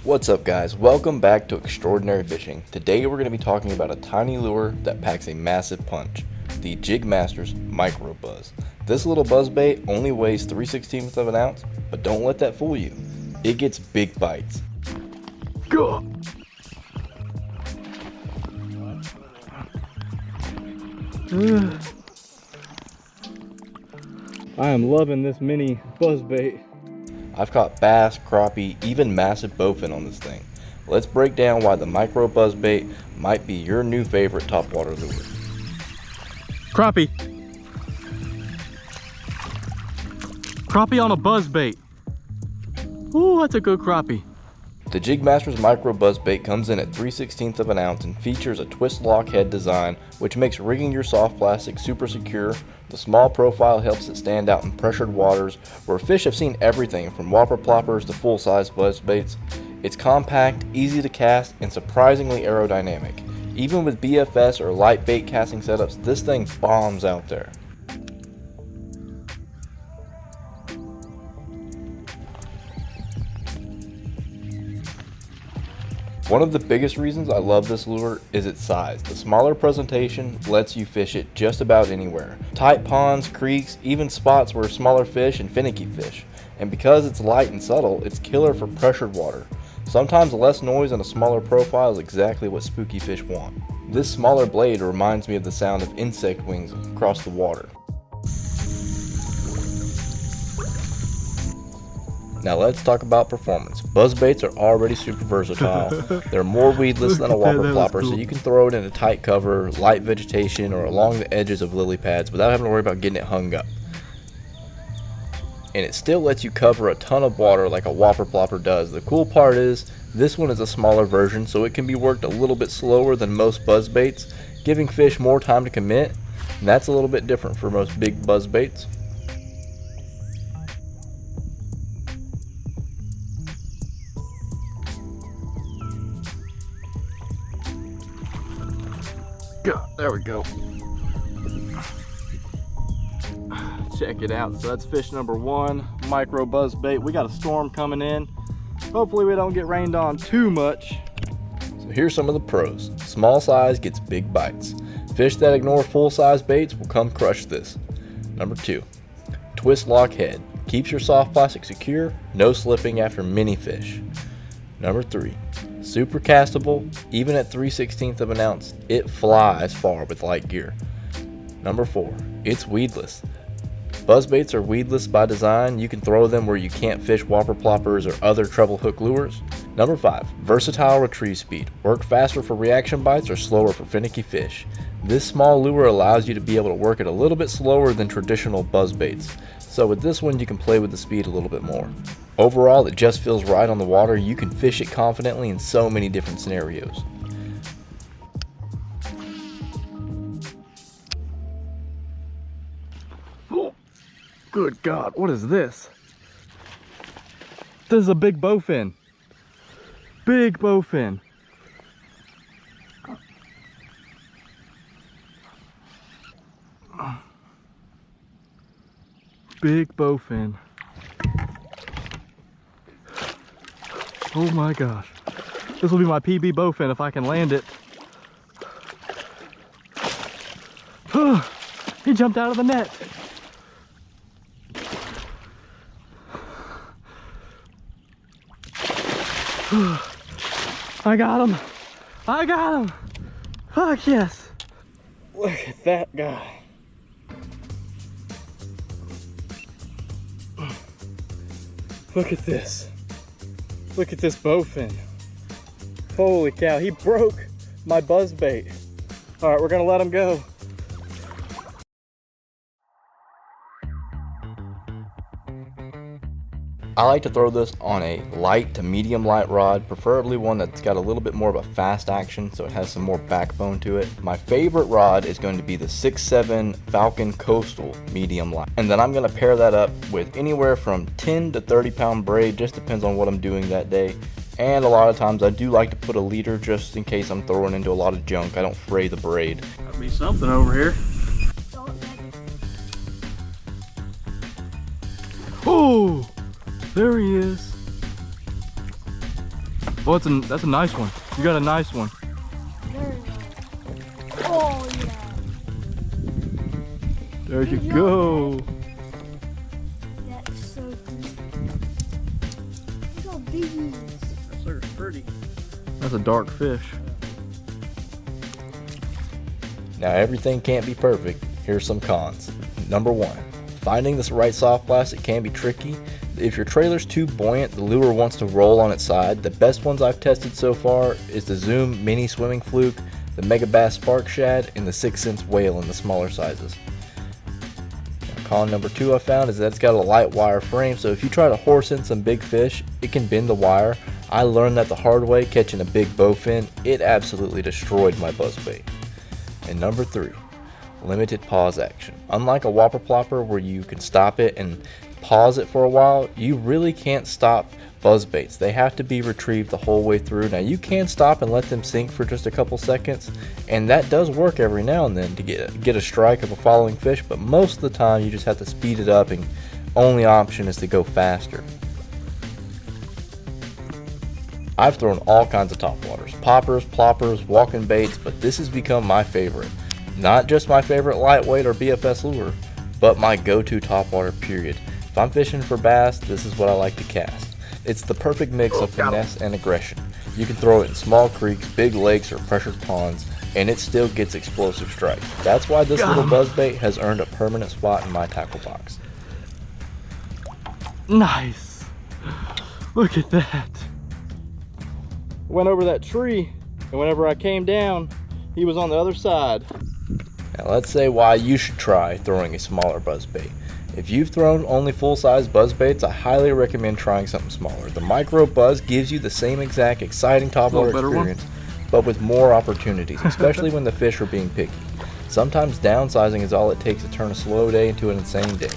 What's up guys, welcome back to Extraordinary Fishing. Today we're going to be talking about a tiny lure that packs a massive punch, the Jigmasters MicroBuzz. This little buzzbait only weighs 3/16 of an ounce, but don't let that fool you. It gets big bites. Go! I am loving this mini buzzbait. I've caught bass, crappie, even massive bowfin on this thing. Let's break down why the micro buzzbait might be your new favorite topwater lure. Crappie. Crappie on a buzzbait. Ooh, that's a good crappie. The Jigmasters Micro Buzzbait comes in at 3/16 of an ounce and features a twist lock head design, which makes rigging your soft plastic super secure. The small profile helps it stand out in pressured waters where fish have seen everything from whopper ploppers to full-size buzzbaits. It's compact, easy to cast, and surprisingly aerodynamic. Even with BFS or light bait casting setups, this thing bombs out there. One of the biggest reasons I love this lure is its size. The smaller presentation lets you fish it just about anywhere. Tight ponds, creeks, even spots where smaller fish and finicky fish. And because it's light and subtle, it's killer for pressured water. Sometimes less noise and a smaller profile is exactly what spooky fish want. This smaller blade reminds me of the sound of insect wings across the water. Now let's talk about performance. Buzzbaits are already super versatile. They're more weedless than a whopper plopper, so you can throw it in a tight cover, light vegetation, or along the edges of lily pads without having to worry about getting it hung up. And it still lets you cover a ton of water like a whopper plopper does. The cool part is, this one is a smaller version, so it can be worked a little bit slower than most buzzbaits, giving fish more time to commit, and that's a little bit different for most big buzzbaits. There we go. Check it out. So that's fish number one, micro buzzbait. We got a storm coming in. Hopefully we don't get rained on too much. So here's some of the pros. Small size gets big bites. Fish that ignore full size baits will come crush this. Number two, twist lock head. Keeps your soft plastic secure, no slipping after mini fish. Number three, super castable. Even at 3/16 of an ounce, it flies far with light gear. Number four, it's weedless. Buzzbaits are weedless by design. You can throw them where you can't fish whopper ploppers or other treble hook lures. Number five, versatile retrieve speed. Work faster for reaction bites or slower for finicky fish. This small lure allows you to be able to work it a little bit slower than traditional buzzbaits. So with this one, you can play with the speed a little bit more. Overall, it just feels right on the water. You can fish it confidently in so many different scenarios. Oh, good God, what is this? This is a big bowfin. Big bowfin. Big bowfin. Oh my gosh. This will be my PB bowfin if I can land it. He jumped out of the net. I got him. I got him. Fuck yes. Look at that guy. Look at this. Look at this bowfin. Holy cow, he broke my buzzbait. All right, we're gonna let him go. I like to throw this on a light to medium light rod, preferably one that's got a little bit more of a fast action so it has some more backbone to it. My favorite rod is going to be the 6'7" Falcon Coastal medium light. And then I'm going to pair that up with anywhere from 10 to 30 pound braid, just depends on what I'm doing that day. And a lot of times I do like to put a leader just in case I'm throwing into a lot of junk. I don't fray the braid. Gotta be something over here. Oh! There he is. Well, that's a nice one. You got a nice one. Oh yeah. There you go. That's so good. Look how big he is. That sucker's pretty. That's a dark fish. Now everything can't be perfect. Here's some cons. Number 1, finding this right soft plastic can be tricky. If your trailer's too buoyant, the lure wants to roll on its side. The best ones I've tested so far is the Zoom Mini Swimming Fluke, the Megabass Spark Shad, and the 6 cents Whale in the smaller sizes. Now, con number 2 I found is that it's got a light wire frame, so if you try to horse in some big fish, it can bend the wire. I learned that the hard way catching a big bowfin. It absolutely destroyed my buzzbait. And number 3, limited pause action. Unlike a whopper plopper where you can stop it and pause it for a while, you really can't stop buzzbaits. They have to be retrieved the whole way through. Now you can stop and let them sink for just a couple seconds, and that does work every now and then to get a strike of a following fish, but most of the time you just have to speed it up, and only option is to go faster. I've thrown all kinds of topwaters, poppers, ploppers, walking baits, but this has become my favorite. Not just my favorite lightweight or BFS lure, but my go-to topwater period. If I'm fishing for bass, this is what I like to cast. It's the perfect mix of finesse and aggression. You can throw it in small creeks, big lakes, or pressured ponds, and it still gets explosive strikes. That's why this little buzzbait has earned a permanent spot in my tackle box. Nice. Look at that. Went over that tree, and whenever I came down, he was on the other side. Now let's say why you should try throwing a smaller buzzbait. If you've thrown only full-size buzzbaits, I highly recommend trying something smaller. The MicroBuzz gives you the same exact exciting topwater experience, but with more opportunities, especially when the fish are being picky. Sometimes downsizing is all it takes to turn a slow day into an insane day.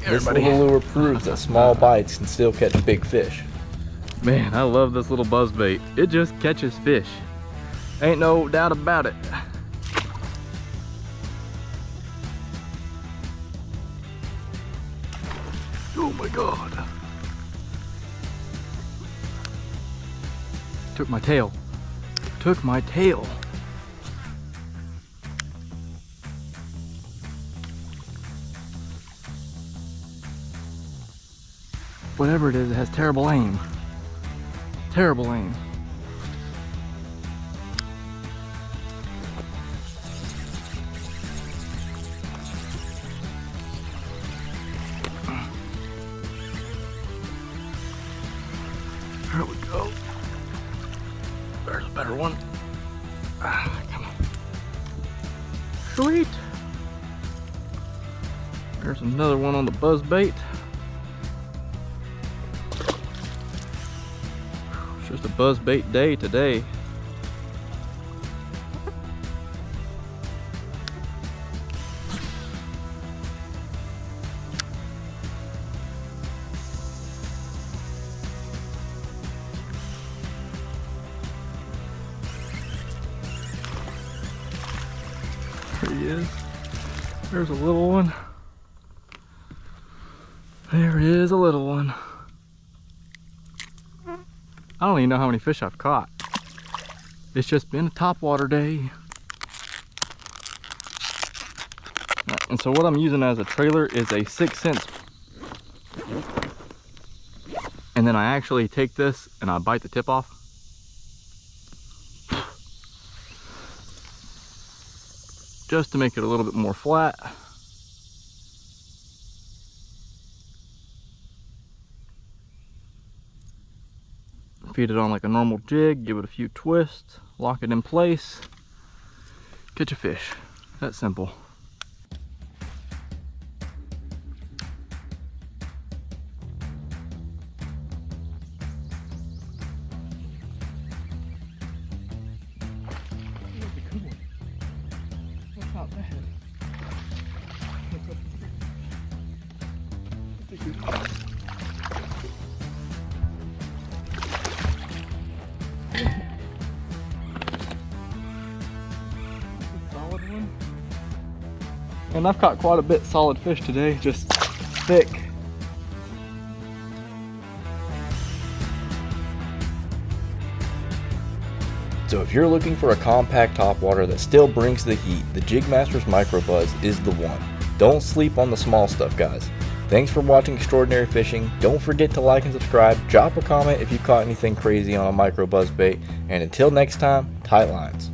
This little lure proves that small bites can still catch big fish. Man, I love this little buzzbait. It just catches fish. Ain't no doubt about it. Oh my God. Took my tail. Took my tail. Whatever it is, it has terrible aim. Terrible aim. There we go. There's a better one. Come on. Sweet. There's another one on the buzzbait. It's just a buzzbait day today. There he is. There's a little one. There is a little one. I don't even know how many fish I've caught. It's just been a topwater day. And so what I'm using as a trailer is a 6 cents. And then I actually take this and I bite the tip off. Just to make it a little bit more flat. Feed it on like a normal jig, give it a few twists, lock it in place, catch a fish. That simple. That's not bad. And I've caught quite a bit solid fish today, just thick. So if you're looking for a compact topwater that still brings the heat, the Jigmasters MicroBuzz is the one. Don't sleep on the small stuff, guys. Thanks for watching Extraordinary Fishing. Don't forget to like and subscribe. Drop a comment if you caught anything crazy on a MicroBuzz bait. And until next time, tight lines.